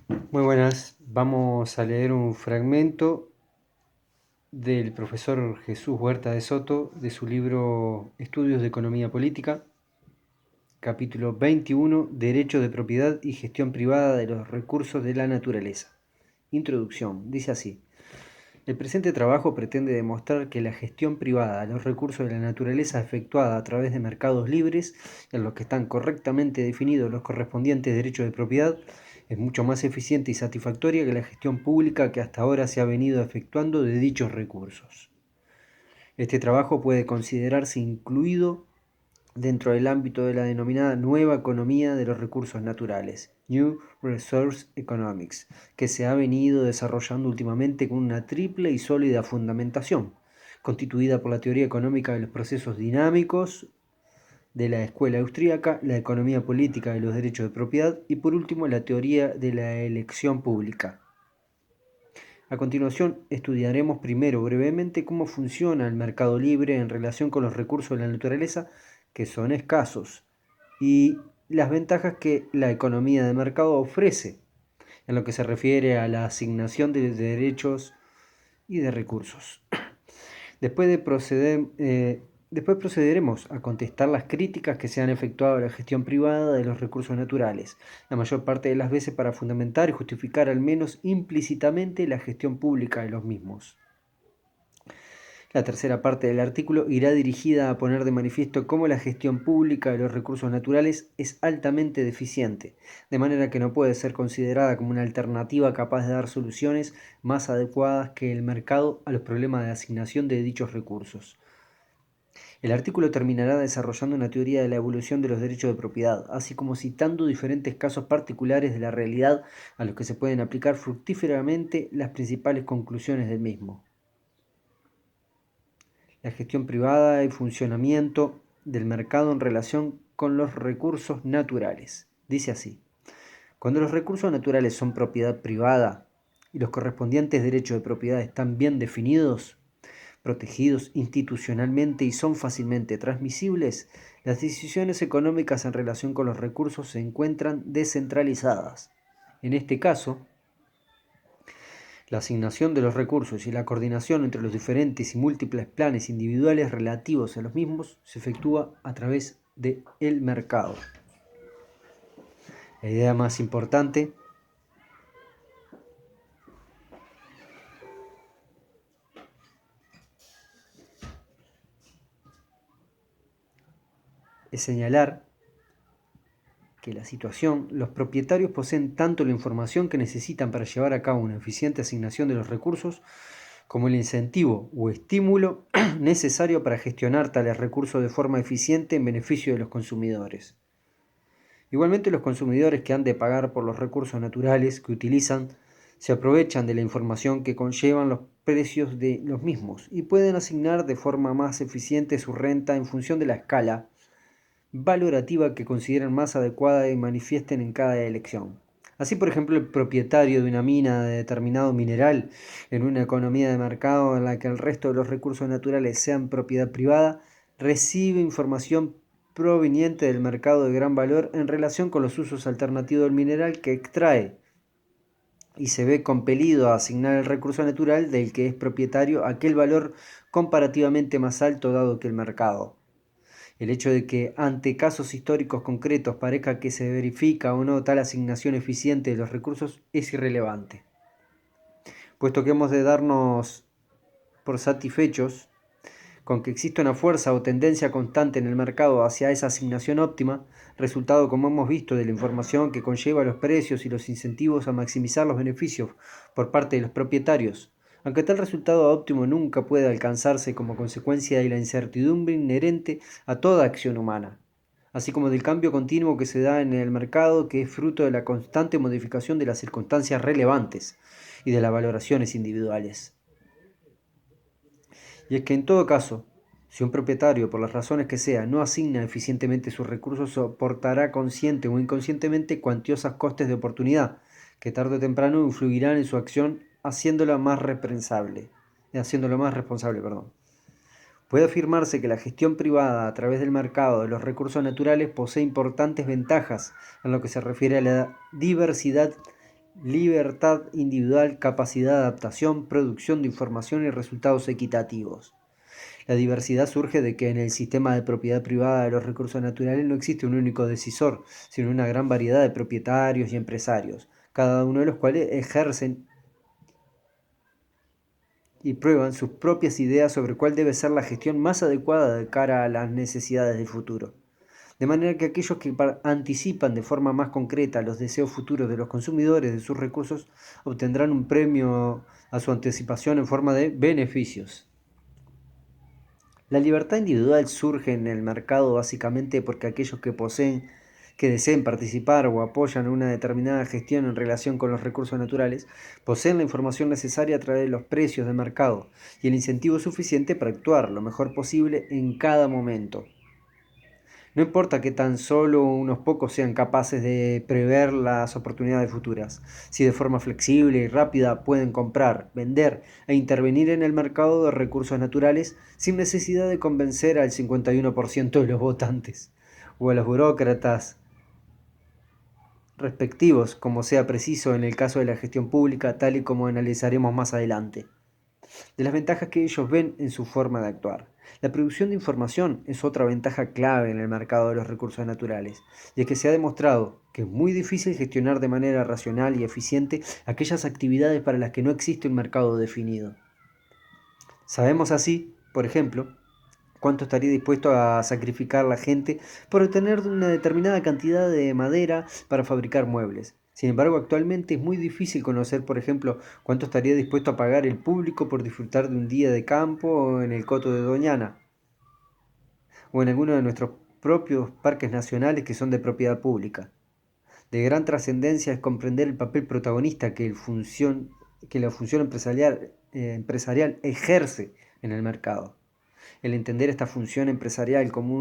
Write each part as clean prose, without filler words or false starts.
Muy buenas, vamos a leer un fragmento del profesor Jesús Huerta de Soto de su libro Estudios de Economía Política, capítulo 21, Derecho de propiedad y gestión privada de los recursos de la naturaleza. Introducción, dice así. El presente trabajo pretende demostrar que la gestión privada de los recursos de la naturaleza efectuada a través de mercados libres, en los que están correctamente definidos los correspondientes derechos de propiedad, es mucho más eficiente y satisfactoria que la gestión pública que hasta ahora se ha venido efectuando de dichos recursos. Este trabajo puede considerarse incluido dentro del ámbito de la denominada nueva economía de los recursos naturales, New Resource Economics, que se ha venido desarrollando últimamente con una triple y sólida fundamentación, constituida por la teoría económica de los procesos dinámicos de la escuela austríaca, la economía política de los derechos de propiedad y por último la teoría de la elección pública. A continuación, estudiaremos primero brevemente cómo funciona el mercado libre en relación con los recursos de la naturaleza, que son escasos, y las ventajas que la economía de mercado ofrece en lo que se refiere a la asignación de derechos y de recursos. Después, después procederemos a contestar las críticas que se han efectuado a la gestión privada de los recursos naturales, la mayor parte de las veces para fundamentar y justificar al menos implícitamente la gestión pública de los mismos. La tercera parte del artículo irá dirigida a poner de manifiesto cómo la gestión pública de los recursos naturales es altamente deficiente, de manera que no puede ser considerada como una alternativa capaz de dar soluciones más adecuadas que el mercado a los problemas de asignación de dichos recursos. El artículo terminará desarrollando una teoría de la evolución de los derechos de propiedad, así como citando diferentes casos particulares de la realidad a los que se pueden aplicar fructíferamente las principales conclusiones del mismo. La gestión privada y funcionamiento del mercado en relación con los recursos naturales. Dice así: cuando los recursos naturales son propiedad privada y los correspondientes derechos de propiedad están bien definidos, protegidos institucionalmente y son fácilmente transmisibles, las decisiones económicas en relación con los recursos se encuentran descentralizadas. En este caso, la asignación de los recursos y la coordinación entre los diferentes y múltiples planes individuales relativos a los mismos se efectúa a través del mercado. La idea más importante es señalar que la situación, los propietarios poseen tanto la información que necesitan para llevar a cabo una eficiente asignación de los recursos, como el incentivo o estímulo necesario para gestionar tales recursos de forma eficiente en beneficio de los consumidores. Igualmente, los consumidores que han de pagar por los recursos naturales que utilizan se aprovechan de la información que conllevan los precios de los mismos y pueden asignar de forma más eficiente su renta en función de la escala valorativa que consideren más adecuada y manifiesten en cada elección. Así, por ejemplo, el propietario de una mina de determinado mineral, en una economía de mercado en la que el resto de los recursos naturales sean propiedad privada, recibe información proveniente del mercado de gran valor en relación con los usos alternativos del mineral que extrae y se ve compelido a asignar el recurso natural del que es propietario aquel valor comparativamente más alto dado que el mercado. El hecho de que ante casos históricos concretos parezca que se verifica o no tal asignación eficiente de los recursos es irrelevante, puesto que hemos de darnos por satisfechos con que existe una fuerza o tendencia constante en el mercado hacia esa asignación óptima, resultado, como hemos visto, de la información que conlleva los precios y los incentivos a maximizar los beneficios por parte de los propietarios, aunque tal resultado óptimo nunca puede alcanzarse como consecuencia de la incertidumbre inherente a toda acción humana, así como del cambio continuo que se da en el mercado, que es fruto de la constante modificación de las circunstancias relevantes y de las valoraciones individuales. Y es que en todo caso, si un propietario, por las razones que sea, no asigna eficientemente sus recursos, soportará consciente o inconscientemente cuantiosos costes de oportunidad, que tarde o temprano influirán en su acción haciéndola más haciéndolo más responsable. Puede afirmarse que la gestión privada a través del mercado de los recursos naturales posee importantes ventajas en lo que se refiere a la diversidad libertad individual, capacidad de adaptación, producción de información y resultados equitativos. La diversidad surge de que en el sistema de propiedad privada de los recursos naturales no existe un único decisor, sino una gran variedad de propietarios y empresarios, cada uno de los cuales ejercen y prueban sus propias ideas sobre cuál debe ser la gestión más adecuada de cara a las necesidades del futuro. De manera que aquellos que anticipan de forma más concreta los deseos futuros de los consumidores de sus recursos obtendrán un premio a su anticipación en forma de beneficios. La libertad individual surge en el mercado básicamente porque aquellos que deseen participar o apoyan una determinada gestión en relación con los recursos naturales, poseen la información necesaria a través de los precios de mercado y el incentivo suficiente para actuar lo mejor posible en cada momento. No importa que tan solo unos pocos sean capaces de prever las oportunidades futuras, si de forma flexible y rápida pueden comprar, vender e intervenir en el mercado de recursos naturales sin necesidad de convencer al 51% de los votantes o a los burócratas respectivos, como sea preciso en el caso de la gestión pública, tal y como analizaremos más adelante. De las ventajas que ellos ven en su forma de actuar. La producción de información es otra ventaja clave en el mercado de los recursos naturales, y es que se ha demostrado que es muy difícil gestionar de manera racional y eficiente aquellas actividades para las que no existe un mercado definido. Sabemos así, por ejemplo, cuánto estaría dispuesto a sacrificar la gente por obtener una determinada cantidad de madera para fabricar muebles. Sin embargo, actualmente es muy difícil conocer, por ejemplo, cuánto estaría dispuesto a pagar el público por disfrutar de un día de campo en el Coto de Doñana o en alguno de nuestros propios parques nacionales que son de propiedad pública. De gran trascendencia es comprender el papel protagonista que la función empresarial ejerce en el mercado. El entender esta función empresarial como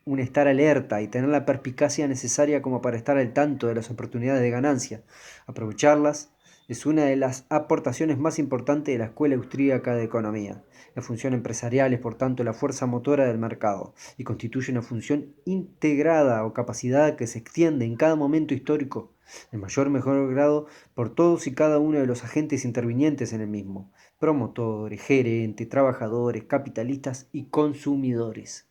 un estar alerta y tener la perspicacia necesaria como para estar al tanto de las oportunidades de ganancia, aprovecharlas, es una de las aportaciones más importantes de la Escuela Austríaca de Economía. La función empresarial es, por tanto, la fuerza motora del mercado y constituye una función integrada o capacidad que se extiende en cada momento histórico, en mayor o mejor grado, por todos y cada uno de los agentes intervinientes en el mismo: promotores, gerentes, trabajadores, capitalistas y consumidores.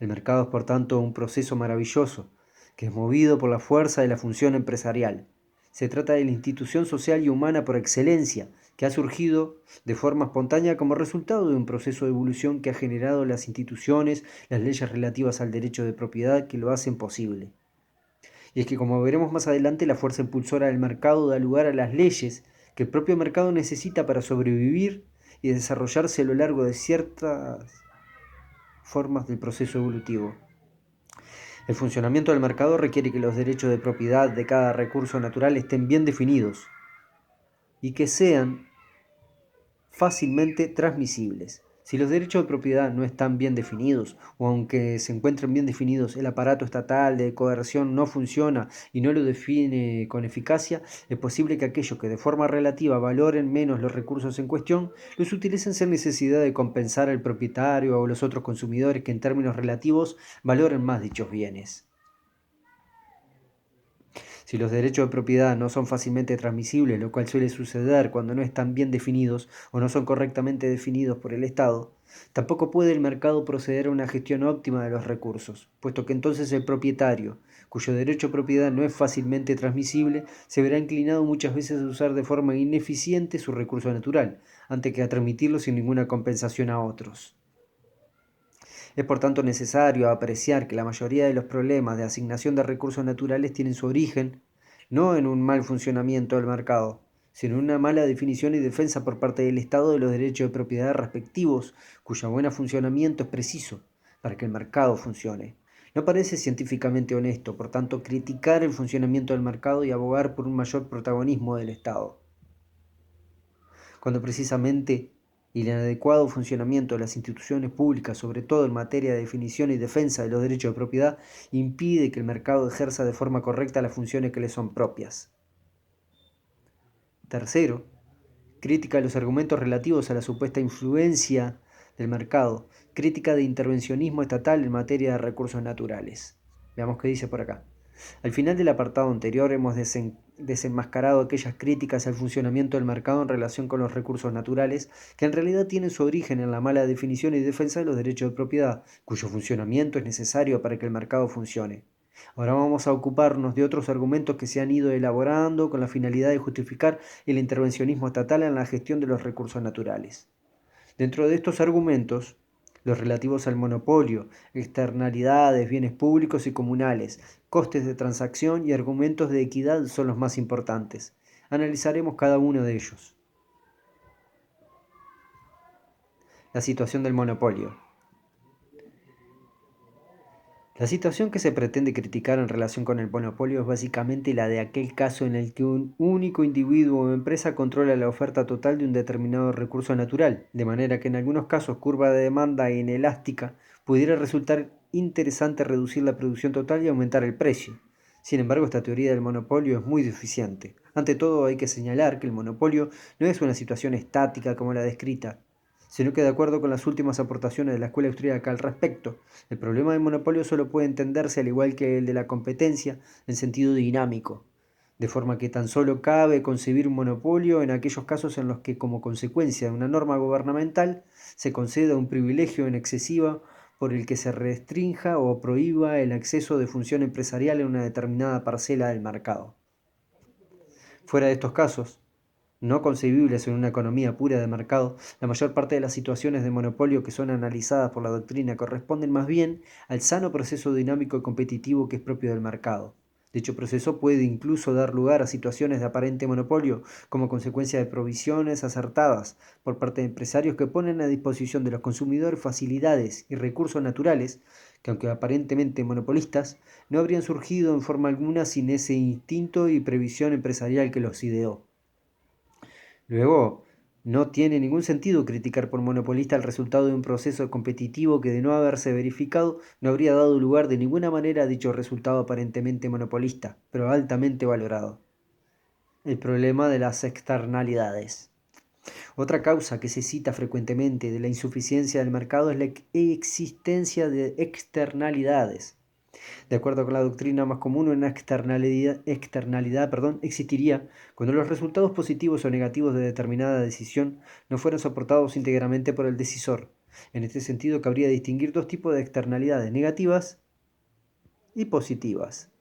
El mercado es, por tanto, un proceso maravilloso, que es movido por la fuerza de la función empresarial. Se trata de la institución social y humana por excelencia, que ha surgido de forma espontánea como resultado de un proceso de evolución que ha generado las instituciones, las leyes relativas al derecho de propiedad que lo hacen posible. Y es que, como veremos más adelante, la fuerza impulsora del mercado da lugar a las leyes que el propio mercado necesita para sobrevivir y desarrollarse a lo largo de ciertas formas del proceso evolutivo. El funcionamiento del mercado requiere que los derechos de propiedad de cada recurso natural estén bien definidos y que sean fácilmente transmisibles. Si los derechos de propiedad no están bien definidos, o aunque se encuentren bien definidos, el aparato estatal de coerción no funciona y no lo define con eficacia, es posible que aquellos que de forma relativa valoren menos los recursos en cuestión, los utilicen sin necesidad de compensar al propietario o a los otros consumidores que en términos relativos valoren más dichos bienes. Si los derechos de propiedad no son fácilmente transmisibles, lo cual suele suceder cuando no están bien definidos o no son correctamente definidos por el Estado, tampoco puede el mercado proceder a una gestión óptima de los recursos, puesto que entonces el propietario, cuyo derecho de propiedad no es fácilmente transmisible, se verá inclinado muchas veces a usar de forma ineficiente su recurso natural, antes que a transmitirlo sin ninguna compensación a otros. Es por tanto necesario apreciar que la mayoría de los problemas de asignación de recursos naturales tienen su origen no en un mal funcionamiento del mercado, sino en una mala definición y defensa por parte del Estado de los derechos de propiedad respectivos, cuyo buen funcionamiento es preciso para que el mercado funcione. No parece científicamente honesto, por tanto, criticar el funcionamiento del mercado y abogar por un mayor protagonismo del Estado, cuando precisamente el inadecuado funcionamiento de las instituciones públicas, sobre todo en materia de definición y defensa de los derechos de propiedad, impide que el mercado ejerza de forma correcta las funciones que le son propias. Tercero, crítica de los argumentos relativos a la supuesta influencia del mercado, crítica de intervencionismo estatal en materia de recursos naturales. Veamos qué dice por acá. Al final del apartado anterior hemos desenmascarado aquellas críticas al funcionamiento del mercado en relación con los recursos naturales, que en realidad tienen su origen en la mala definición y defensa de los derechos de propiedad, cuyo funcionamiento es necesario para que el mercado funcione. Ahora vamos a ocuparnos de otros argumentos que se han ido elaborando con la finalidad de justificar el intervencionismo estatal en la gestión de los recursos naturales. Dentro de estos argumentos, los relativos al monopolio, externalidades, bienes públicos y comunales, costes de transacción y argumentos de equidad son los más importantes. Analizaremos cada uno de ellos. La situación del monopolio. La situación que se pretende criticar en relación con el monopolio es básicamente la de aquel caso en el que un único individuo o empresa controla la oferta total de un determinado recurso natural, de manera que en algunos casos curva de demanda inelástica pudiera resultar interesante reducir la producción total y aumentar el precio. Sin embargo, esta teoría del monopolio es muy deficiente. Ante todo, hay que señalar que el monopolio no es una situación estática como la descrita, sino que de acuerdo con las últimas aportaciones de la escuela austríaca al respecto, el problema del monopolio solo puede entenderse al igual que el de la competencia en sentido dinámico, de forma que tan solo cabe concebir un monopolio en aquellos casos en los que como consecuencia de una norma gubernamental se conceda un privilegio en excesiva por el que se restrinja o prohíba el acceso de función empresarial en una determinada parcela del mercado. Fuera de estos casos, no concebibles en una economía pura de mercado, la mayor parte de las situaciones de monopolio que son analizadas por la doctrina corresponden más bien al sano proceso dinámico y competitivo que es propio del mercado. Dicho proceso puede incluso dar lugar a situaciones de aparente monopolio como consecuencia de provisiones acertadas por parte de empresarios que ponen a disposición de los consumidores facilidades y recursos naturales que, aunque aparentemente monopolistas, no habrían surgido en forma alguna sin ese instinto y previsión empresarial que los ideó. Luego, no tiene ningún sentido criticar por monopolista el resultado de un proceso competitivo que, de no haberse verificado, no habría dado lugar de ninguna manera a dicho resultado aparentemente monopolista, pero altamente valorado. El problema de las externalidades. Otra causa que se cita frecuentemente de la insuficiencia del mercado es la existencia de externalidades. De acuerdo con la doctrina más común, una externalidad existiría cuando los resultados positivos o negativos de determinada decisión no fueran soportados íntegramente por el decisor. En este sentido, cabría distinguir dos tipos de externalidades, negativas y positivas.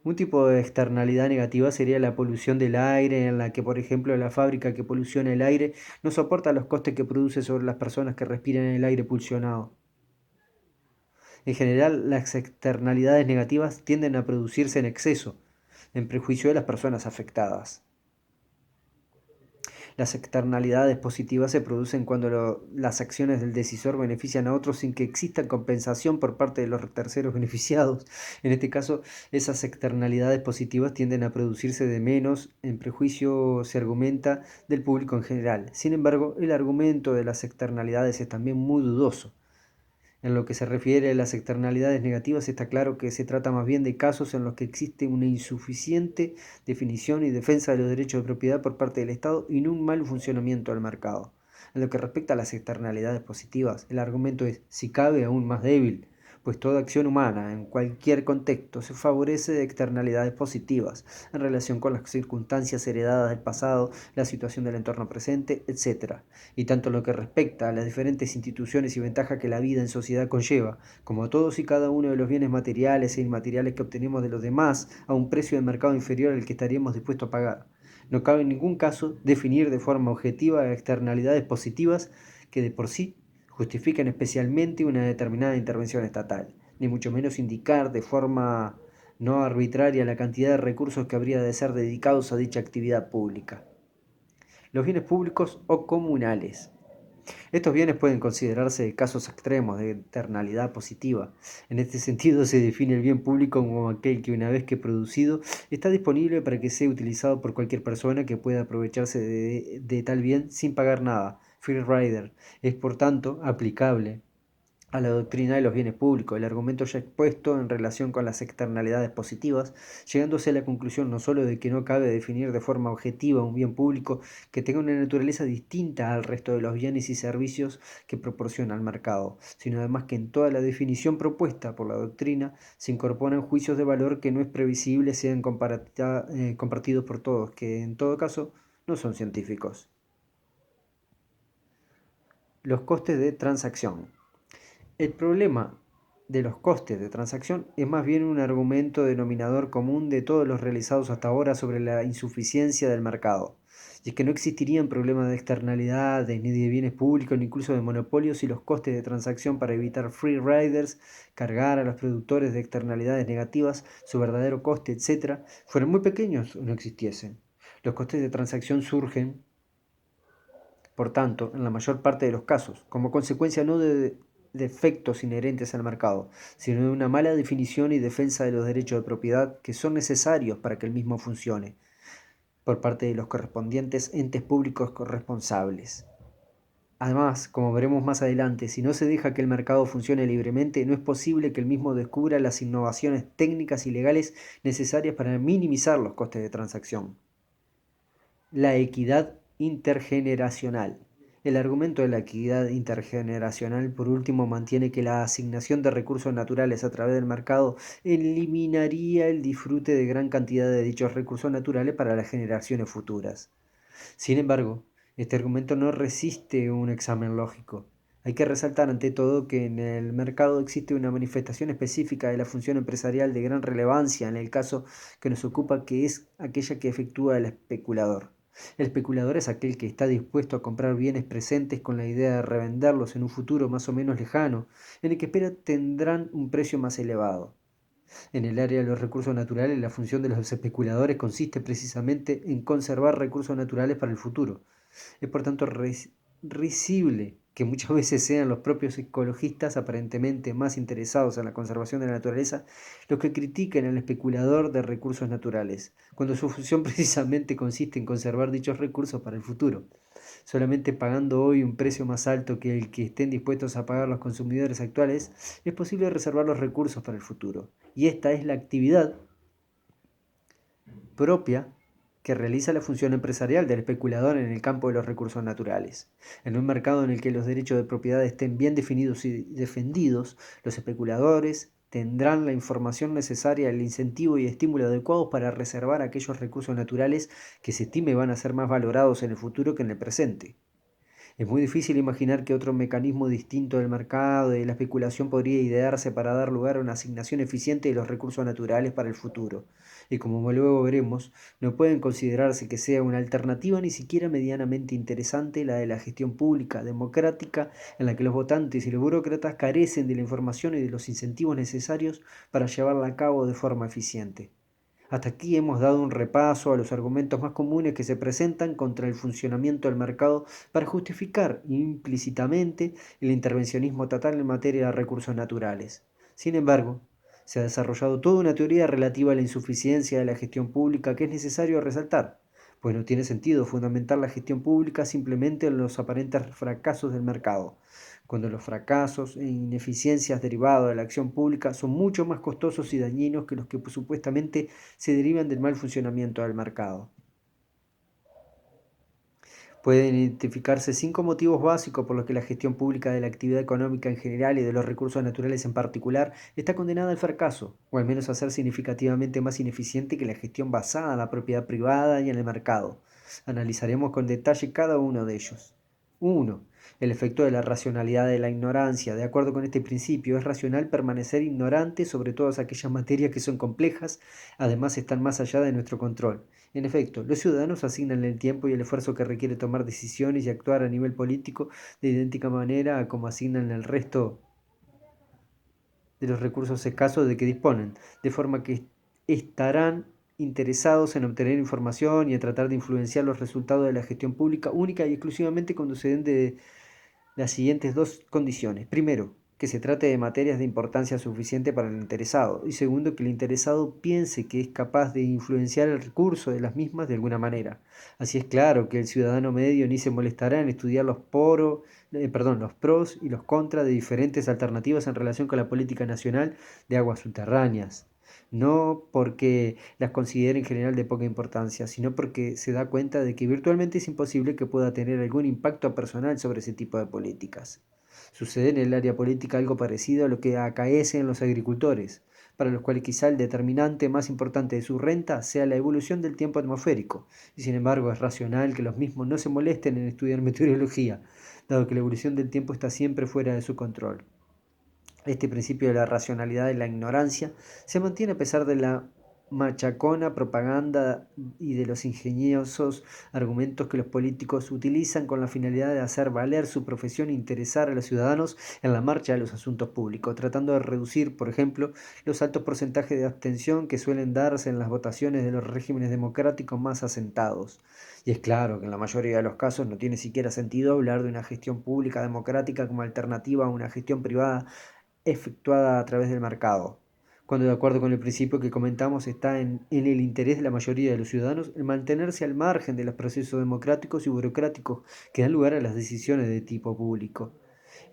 Un tipo de externalidad negativa sería la polución del aire, en la que, por ejemplo, la fábrica que poluciona el aire no soporta los costes que produce sobre las personas que respiran el aire polucionado. En general, las externalidades negativas tienden a producirse en exceso, en prejuicio de las personas afectadas. Las externalidades positivas se producen cuando las acciones del decisor benefician a otros sin que exista compensación por parte de los terceros beneficiados. En este caso, esas externalidades positivas tienden a producirse de menos, en prejuicio se argumenta del público en general. Sin embargo, el argumento de las externalidades es también muy dudoso. En lo que se refiere a las externalidades negativas, está claro que se trata más bien de casos en los que existe una insuficiente definición y defensa de los derechos de propiedad por parte del Estado y no un mal funcionamiento del mercado. En lo que respecta a las externalidades positivas, el argumento es, si cabe, aún más débil, pues toda acción humana, en cualquier contexto, se favorece de externalidades positivas en relación con las circunstancias heredadas del pasado, la situación del entorno presente, etc. Y tanto en lo que respecta a las diferentes instituciones y ventajas que la vida en sociedad conlleva, como a todos y cada uno de los bienes materiales e inmateriales que obtenemos de los demás a un precio de mercado inferior al que estaríamos dispuestos a pagar. No cabe en ningún caso definir de forma objetiva externalidades positivas que de por sí justifiquen especialmente una determinada intervención estatal, ni mucho menos indicar de forma no arbitraria la cantidad de recursos que habría de ser dedicados a dicha actividad pública. Los bienes públicos o comunales. Estos bienes pueden considerarse casos extremos de externalidad positiva. En este sentido se define el bien público como aquel que, una vez que producido, está disponible para que sea utilizado por cualquier persona que pueda aprovecharse de tal bien sin pagar nada. Free rider es por tanto aplicable a la doctrina de los bienes públicos, el argumento ya expuesto en relación con las externalidades positivas, llegándose a la conclusión no sólo de que no cabe definir de forma objetiva un bien público que tenga una naturaleza distinta al resto de los bienes y servicios que proporciona el mercado, sino además que en toda la definición propuesta por la doctrina se incorporan juicios de valor que no es previsible sean compartidos por todos, que en todo caso no son científicos. Los costes de transacción. El problema de los costes de transacción es más bien un argumento denominador común de todos los realizados hasta ahora sobre la insuficiencia del mercado. Y es que no existirían problemas de externalidades, ni de bienes públicos, ni incluso de monopolios si los costes de transacción para evitar free riders, cargar a los productores de externalidades negativas, su verdadero coste, etc., fueran muy pequeños o no existiesen. Los costes de transacción surgen, por tanto, en la mayor parte de los casos, como consecuencia no de efectos inherentes al mercado, sino de una mala definición y defensa de los derechos de propiedad que son necesarios para que el mismo funcione, por parte de los correspondientes entes públicos corresponsables. Además, como veremos más adelante, si no se deja que el mercado funcione libremente, no es posible que el mismo descubra las innovaciones técnicas y legales necesarias para minimizar los costes de transacción. La equidad intergeneracional. El argumento de la equidad intergeneracional, por último, mantiene que la asignación de recursos naturales a través del mercado eliminaría el disfrute de gran cantidad de dichos recursos naturales para las generaciones futuras. Sin embargo, este argumento no resiste un examen lógico. Hay que resaltar ante todo que en el mercado existe una manifestación específica de la función empresarial de gran relevancia en el caso que nos ocupa, que es aquella que efectúa el especulador. El especulador es aquel que está dispuesto a comprar bienes presentes con la idea de revenderlos en un futuro más o menos lejano, en el que espera tendrán un precio más elevado. En el área de los recursos naturales, la función de los especuladores consiste precisamente en conservar recursos naturales para el futuro. Es por tanto risible que muchas veces sean los propios ecologistas aparentemente más interesados en la conservación de la naturaleza los que critiquen al especulador de recursos naturales, cuando su función precisamente consiste en conservar dichos recursos para el futuro. Solamente pagando hoy un precio más alto que el que estén dispuestos a pagar los consumidores actuales, es posible reservar los recursos para el futuro. Y esta es la actividad propia que realiza la función empresarial del especulador en el campo de los recursos naturales. En un mercado en el que los derechos de propiedad estén bien definidos y defendidos, los especuladores tendrán la información necesaria, el incentivo y estímulo adecuados para reservar aquellos recursos naturales que se estime van a ser más valorados en el futuro que en el presente. Es muy difícil imaginar que otro mecanismo distinto del mercado y de la especulación podría idearse para dar lugar a una asignación eficiente de los recursos naturales para el futuro. Y como luego veremos, no pueden considerarse que sea una alternativa ni siquiera medianamente interesante la de la gestión pública, democrática, en la que los votantes y los burócratas carecen de la información y de los incentivos necesarios para llevarla a cabo de forma eficiente. Hasta aquí hemos dado un repaso a los argumentos más comunes que se presentan contra el funcionamiento del mercado para justificar implícitamente el intervencionismo estatal en materia de recursos naturales. Sin embargo, se ha desarrollado toda una teoría relativa a la insuficiencia de la gestión pública que es necesario resaltar, pues no tiene sentido fundamentar la gestión pública simplemente en los aparentes fracasos del mercado, cuando los fracasos e ineficiencias derivados de la acción pública son mucho más costosos y dañinos que los que supuestamente se derivan del mal funcionamiento del mercado. Pueden identificarse 5 motivos básicos por los que la gestión pública de la actividad económica en general y de los recursos naturales en particular está condenada al fracaso, o al menos a ser significativamente más ineficiente que la gestión basada en la propiedad privada y en el mercado. Analizaremos con detalle cada uno de ellos. 1. El efecto de la racionalidad de la ignorancia. De acuerdo con este principio, es racional permanecer ignorante sobre todas aquellas materias que son complejas, además están más allá de nuestro control. En efecto, los ciudadanos asignan el tiempo y el esfuerzo que requiere tomar decisiones y actuar a nivel político de idéntica manera a como asignan el resto de los recursos escasos de que disponen, de forma que estarán interesados en obtener información y en tratar de influenciar los resultados de la gestión pública única y exclusivamente cuando se den de las siguientes dos condiciones. Primero, que se trate de materias de importancia suficiente para el interesado. Y segundo, que el interesado piense que es capaz de influenciar el curso de las mismas de alguna manera. Así es claro que el ciudadano medio ni se molestará en estudiar los pros y los contras de diferentes alternativas en relación con la política nacional de aguas subterráneas. No porque las considere en general de poca importancia, sino porque se da cuenta de que virtualmente es imposible que pueda tener algún impacto personal sobre ese tipo de políticas. Sucede en el área política algo parecido a lo que acaece en los agricultores, para los cuales quizá el determinante más importante de su renta sea la evolución del tiempo atmosférico, y sin embargo es racional que los mismos no se molesten en estudiar meteorología, dado que la evolución del tiempo está siempre fuera de su control. Este principio de la racionalidad y la ignorancia se mantiene a pesar de la machacona propaganda y de los ingeniosos argumentos que los políticos utilizan con la finalidad de hacer valer su profesión e interesar a los ciudadanos en la marcha de los asuntos públicos, tratando de reducir, por ejemplo, los altos porcentajes de abstención que suelen darse en las votaciones de los regímenes democráticos más asentados. Y es claro que en la mayoría de los casos no tiene siquiera sentido hablar de una gestión pública democrática como alternativa a una gestión privada efectuada a través del mercado, cuando de acuerdo con el principio que comentamos está en el interés de la mayoría de los ciudadanos el mantenerse al margen de los procesos democráticos y burocráticos que dan lugar a las decisiones de tipo público.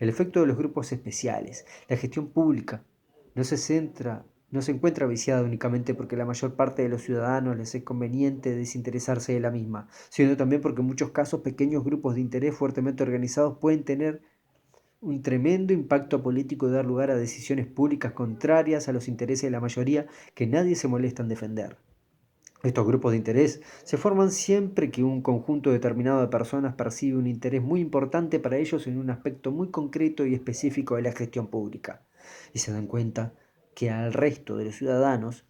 El efecto de los grupos especiales, la gestión pública, no se encuentra viciada únicamente porque la mayor parte de los ciudadanos les es conveniente desinteresarse de la misma, sino también porque en muchos casos pequeños grupos de interés fuertemente organizados pueden tener un tremendo impacto político de dar lugar a decisiones públicas contrarias a los intereses de la mayoría que nadie se molesta en defender. Estos grupos de interés se forman siempre que un conjunto determinado de personas percibe un interés muy importante para ellos en un aspecto muy concreto y específico de la gestión pública, y se dan cuenta que al resto de los ciudadanos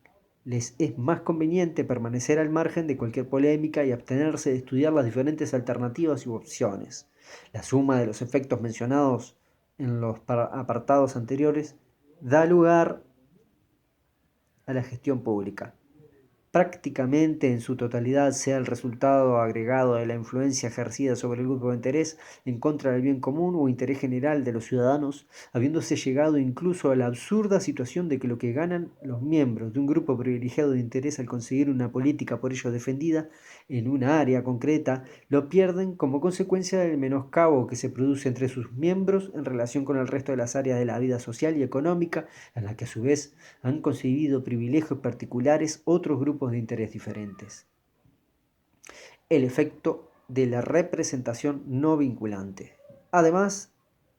les es más conveniente permanecer al margen de cualquier polémica y abstenerse de estudiar las diferentes alternativas y opciones. La suma de los efectos mencionados en los apartados anteriores da lugar a la gestión pública, prácticamente en su totalidad sea el resultado agregado de la influencia ejercida sobre el grupo de interés en contra del bien común o interés general de los ciudadanos, habiéndose llegado incluso a la absurda situación de que lo que ganan los miembros de un grupo privilegiado de interés al conseguir una política por ellos defendida en una área concreta, lo pierden como consecuencia del menoscabo que se produce entre sus miembros en relación con el resto de las áreas de la vida social y económica, en la que a su vez han conseguido privilegios particulares otros grupos de interés diferentes. El efecto de la representación no vinculante. Además,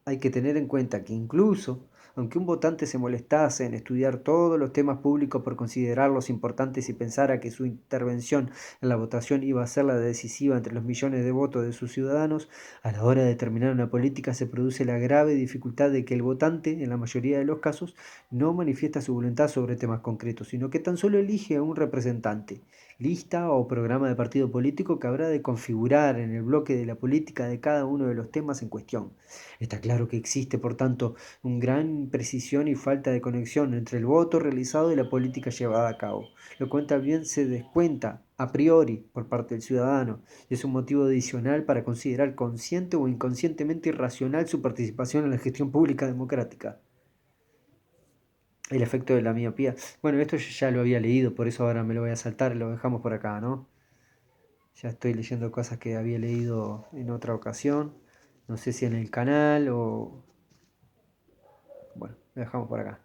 hay que tener en cuenta que incluso, aunque un votante se molestase en estudiar todos los temas públicos por considerarlos importantes y pensara que su intervención en la votación iba a ser la decisiva entre los millones de votos de sus ciudadanos, a la hora de determinar una política se produce la grave dificultad de que el votante, en la mayoría de los casos, no manifiesta su voluntad sobre temas concretos, sino que tan solo elige a un representante, lista o programa de partido político que habrá de configurar en el bloque de la política de cada uno de los temas en cuestión. Está claro que existe, por tanto, una gran imprecisión y falta de conexión entre el voto realizado y la política llevada a cabo, lo cual también se descuenta a priori por parte del ciudadano, y es un motivo adicional para considerar consciente o inconscientemente irracional su participación en la gestión pública democrática. El efecto de la miopía. Bueno, esto yo ya lo había leído, por eso ahora me lo voy a saltar y lo dejamos por acá, ¿no? Ya estoy leyendo cosas que había leído en otra ocasión. No sé si en el canal o... Bueno, lo dejamos por acá.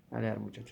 A leer, muchachos.